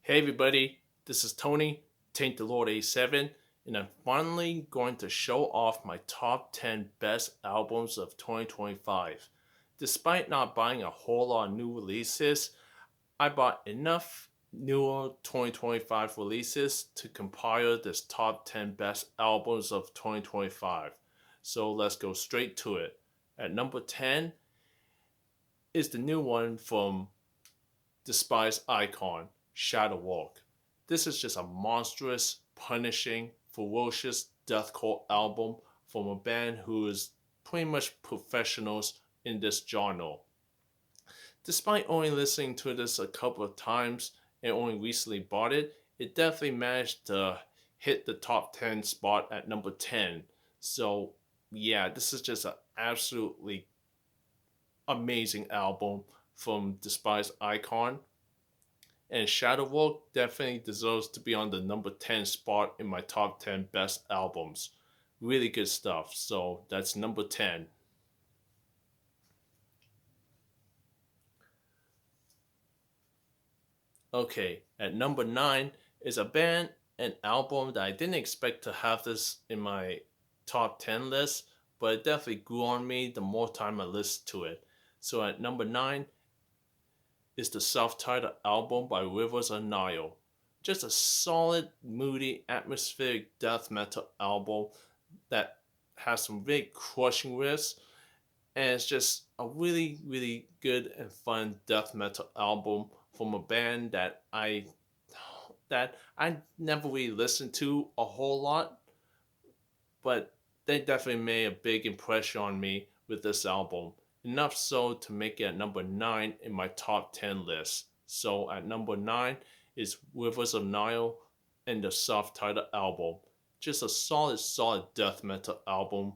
Hey everybody, this is Tony, Taint the Lord A7, and I'm finally going to show off my top 10 best albums of 2025. Despite not buying a whole lot of new releases, I bought enough newer 2025 releases to compile this top 10 best albums of 2025. So let's go straight to it. At number 10 is the new one from Despised icon, Shadow Walk. This is just a monstrous, punishing, ferocious deathcore album from a band who is pretty much professionals in this genre. Despite only listening to this a couple of times and only recently bought it, it definitely managed to hit the top 10 spot at number 10. So, yeah, this is just an absolutely amazing album from Despised Icon. And Shadow Walk definitely deserves to be on the number 10 spot in my top 10 best albums. Really good stuff. So that's number 10. Okay, at number 9 is a band and album that I didn't expect to have this in my top 10 list, but it definitely grew on me the more time I listened to it. So at number 9 is the self-titled album by Rivers of Nile. Just a solid, moody, atmospheric death metal album that has some really crushing riffs, and it's just a really, really good and fun death metal album from a band that I never really listened to a whole lot, but they definitely made a big impression on me with this album. Enough so to make it at number 9 in my top 10 list. So at number 9 is Rivers of Nile and the self titled album. Just a solid death metal album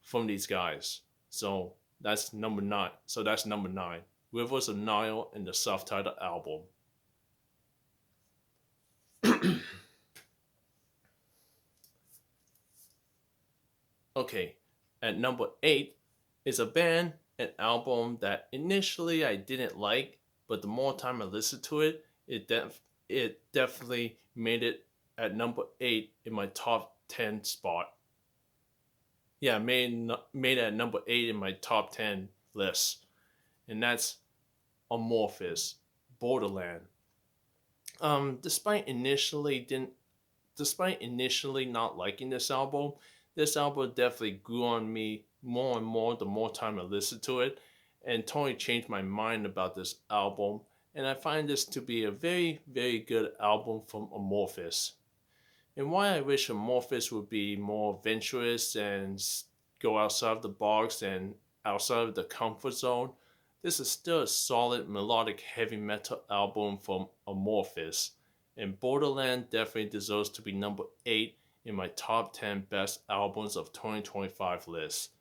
from these guys. So that's number 9. So that's number 9. Rivers of Nile and the self titled album. Okay, at number 8 is a band, an album that initially I didn't like, but the more time I listened to it, it definitely made it at number 8 in my top 10 spot. Yeah, made it at number 8 in my top 10 list, and that's Amorphis, Borderland. Despite initially not liking this album definitely grew on me more and more the more time I listened to it, and totally changed my mind about this album. And I find this to be a very, very good album from Amorphis. And why I wish Amorphis would be more adventurous and go outside of the box and outside of the comfort zone, this is still a solid melodic heavy metal album from Amorphis. And Borderland definitely deserves to be number 8 in my top 10 best albums of 2025 list.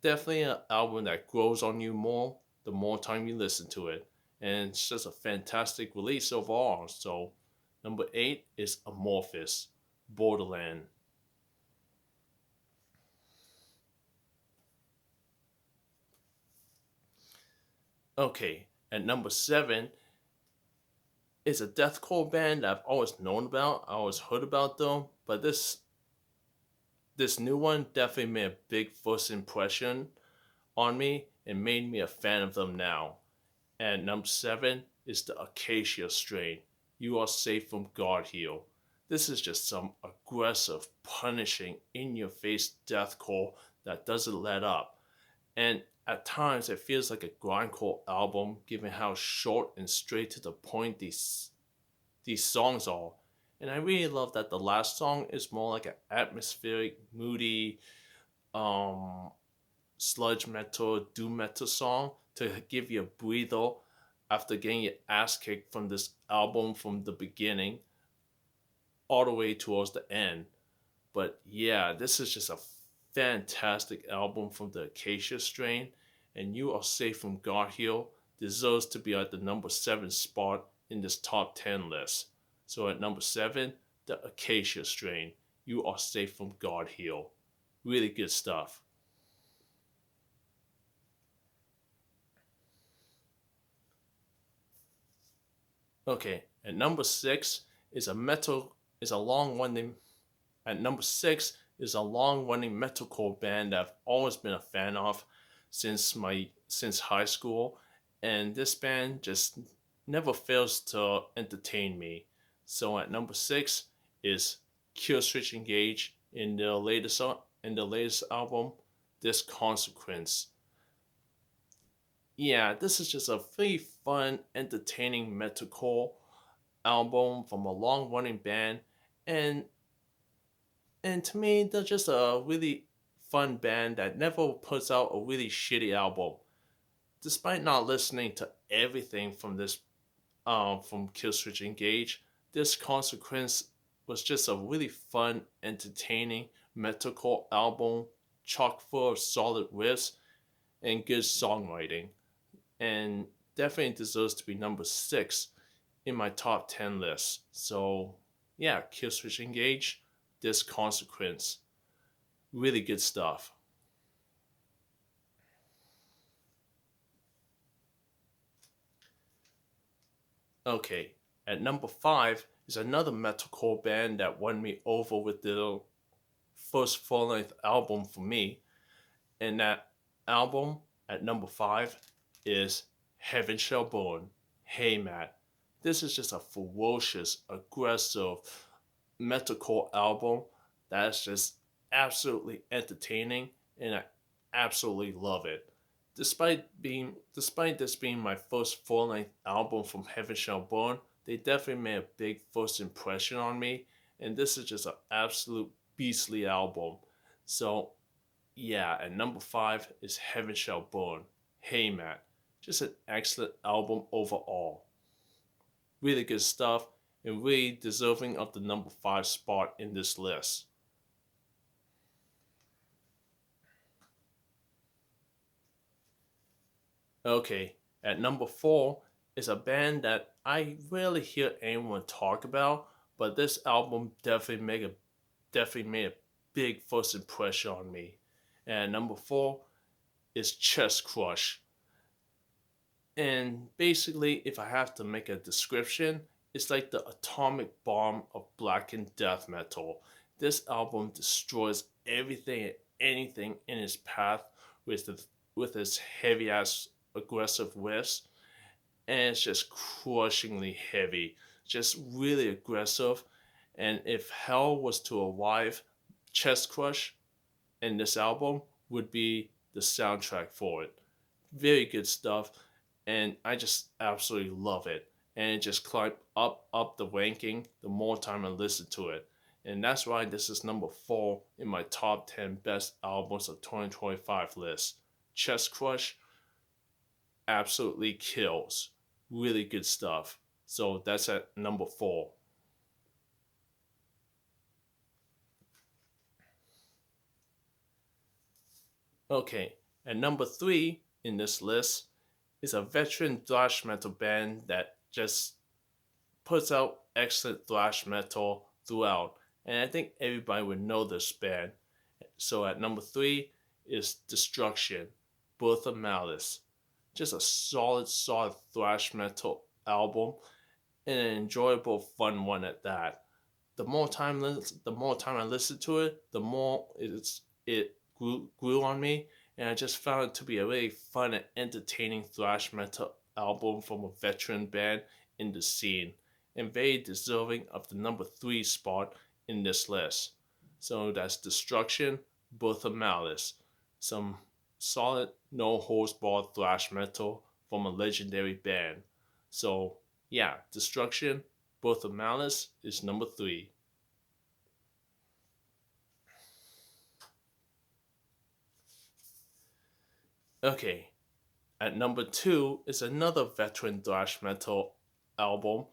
Definitely an album that grows on you more the more time you listen to it. And it's just a fantastic release overall. So, number 8 is Amorphis, Borderland. Okay, at number 7 is a deathcore band that I've always known about. I always heard about them, but this new one definitely made a big first impression on me and made me a fan of them now. And number 7 is the Acacia strain. You are safe from God Heal. This is just some aggressive, punishing, in your face deathcore that doesn't let up. And at times it feels like a grindcore album given how short and straight to the point these songs are. And I really love that the last song is more like an atmospheric, moody, um, sludge metal, doom metal song to give you a breather after getting your ass kicked from this album from the beginning all the way towards the end. But yeah, this is just a fantastic album from the Acacia strain, and You Are Safe from God Heal deserves to be at the number 7 spot in this top 10 list. So at number 7, the Acacia strain, You Are Safe from God Heal. Really good stuff. Okay, at number six is a metal is a long running at number six is a long running metalcore band that I've always been a fan of since high school, and this band just never fails to entertain me. So at number six is Killswitch Engage in the latest album, This Consequence. Yeah, this is just a very fun, entertaining metalcore album from a long running band, and to me they're just a really fun band that never puts out a really shitty album. Despite not listening to everything from Killswitch Engage, this Consequence was just a really fun, entertaining metalcore album, chock full of solid riffs and good songwriting, and definitely deserves to be number six in my top 10 list. So, yeah, Killswitch Engage, this Consequence. Really good stuff. Okay, at number five is another metalcore band that won me over with their first full length album for me. And that album at number five is Heaven Shall Burn. Hey Matt. This is just a ferocious, aggressive metalcore album that's just absolutely entertaining, and I absolutely love it. Despite this being my first full length album from Heaven Shall Burn, they definitely made a big first impression on me, and this is just an absolute beastly album. So yeah, and number five is Heaven Shall Burn. Hey Matt, just an excellent album overall. Really good stuff, and really deserving of the number five spot in this list. Okay, at number four is a band that I rarely hear anyone talk about, but this album definitely made a big first impression on me. And at number four is Chestcrush. And basically, if I have to make a description, it's like the atomic bomb of blackened death metal. This album destroys everything and anything in its path with its heavy ass aggressive riffs, and it's just crushingly heavy, just really aggressive. And if hell was to arrive, Chest Crush in this album would be the soundtrack for it. Very good stuff, and I just absolutely love it. And it just climbed up the ranking the more time I listen to it. And that's why this is number four in my top 10 best albums of 2025 list. Chest Crush absolutely kills. Really good stuff. So that's at number four. Okay, and number three in this list is a veteran thrash metal band that just puts out excellent thrash metal throughout. And I think everybody would know this band. So at number three is Destruction, Birth of Malice. Just a solid thrash metal album, and an enjoyable, fun one at that. The more time I listened to it, the more it grew on me, and I just found it to be a really fun and entertaining thrash metal album from a veteran band in the scene, and very deserving of the number three spot in this list. So that's Destruction, Birth of Malice, some solid no holds barred thrash metal from a legendary band. So yeah, Destruction, Birth of Malice is number three. Okay, at number two is another veteran thrash metal album.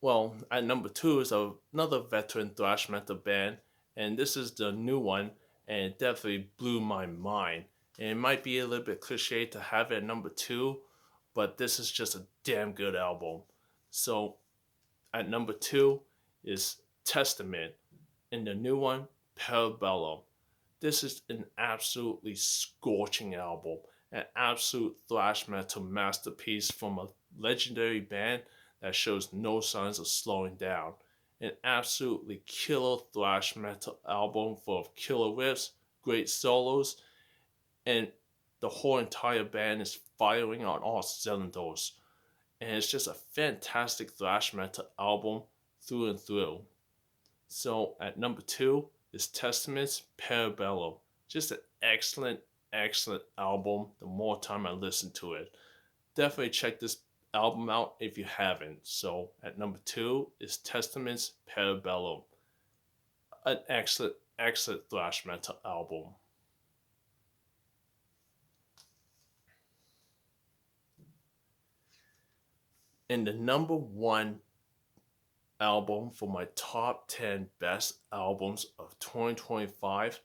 Well, at number two is another veteran thrash metal band, and this is the new one, and it definitely blew my mind. And it might be a little bit cliche to have it at number two, but this is just a damn good album. So at number two is Testament, and the new one, Parabellum. This is an absolutely scorching album, an absolute thrash metal masterpiece from a legendary band that shows no signs of slowing down. An absolutely killer thrash metal album full of killer riffs, great solos, and the whole entire band is firing on all cylinders. And it's just a fantastic thrash metal album through and through. So at number two is Testament's Parabellum. Just an excellent, excellent album the more time I listen to it. Definitely check this album out if you haven't. So at number two is Testament's Parabellum. An excellent, excellent thrash metal album. And the number one album for my top 10 best albums of 2025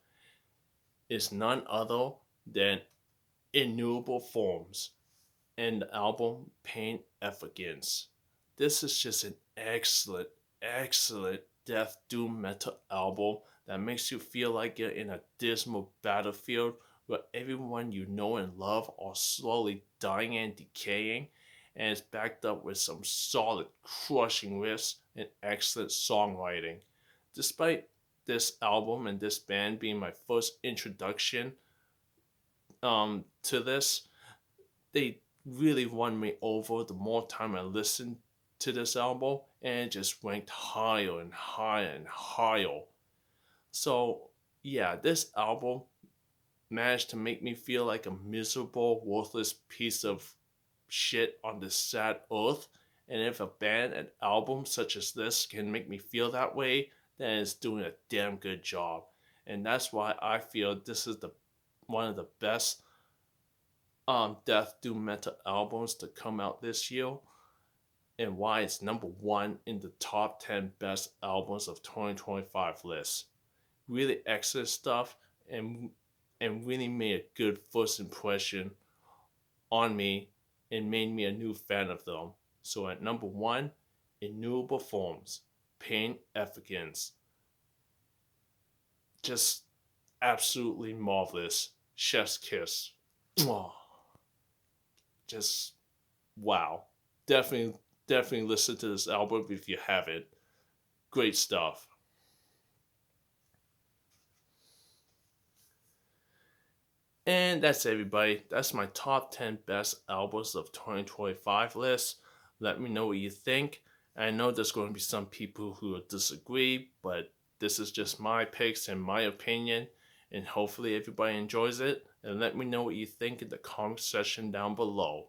is none other than Innumerable Forms and the album Pain Effigience. This is just an excellent, excellent death doom metal album that makes you feel like you're in a dismal battlefield where everyone you know and love are slowly dying and decaying, and it's backed up with some solid, crushing riffs and excellent songwriting. Despite this album and this band being my first introduction to this, they really won me over the more time I listened to this album, and it just ranked higher and higher and higher. So, yeah, this album managed to make me feel like a miserable, worthless piece of shit on this sad earth. And if a band and album such as this can make me feel that way, then it's doing a damn good job. And that's why I feel this is the one of the best death doom metal albums to come out this year, and why it's number one in the top 10 best albums of 2025 list. Really excellent stuff, and really made a good first impression on me and made me a new fan of them. So at number one, Innumerable Forms, Pain Effigience. Just absolutely marvelous. Chef's kiss. Just wow. Definitely listen to this album if you haven't. Great stuff. And that's everybody. That's my top 10 best albums of 2025 list. Let me know what you think. I know there's going to be some people who will disagree, but this is just my picks and my opinion, and hopefully everybody enjoys it. And let me know what you think in the comment section down below.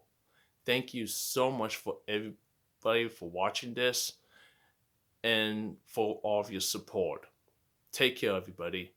Thank you so much for everybody for watching this and for all of your support. Take care, everybody.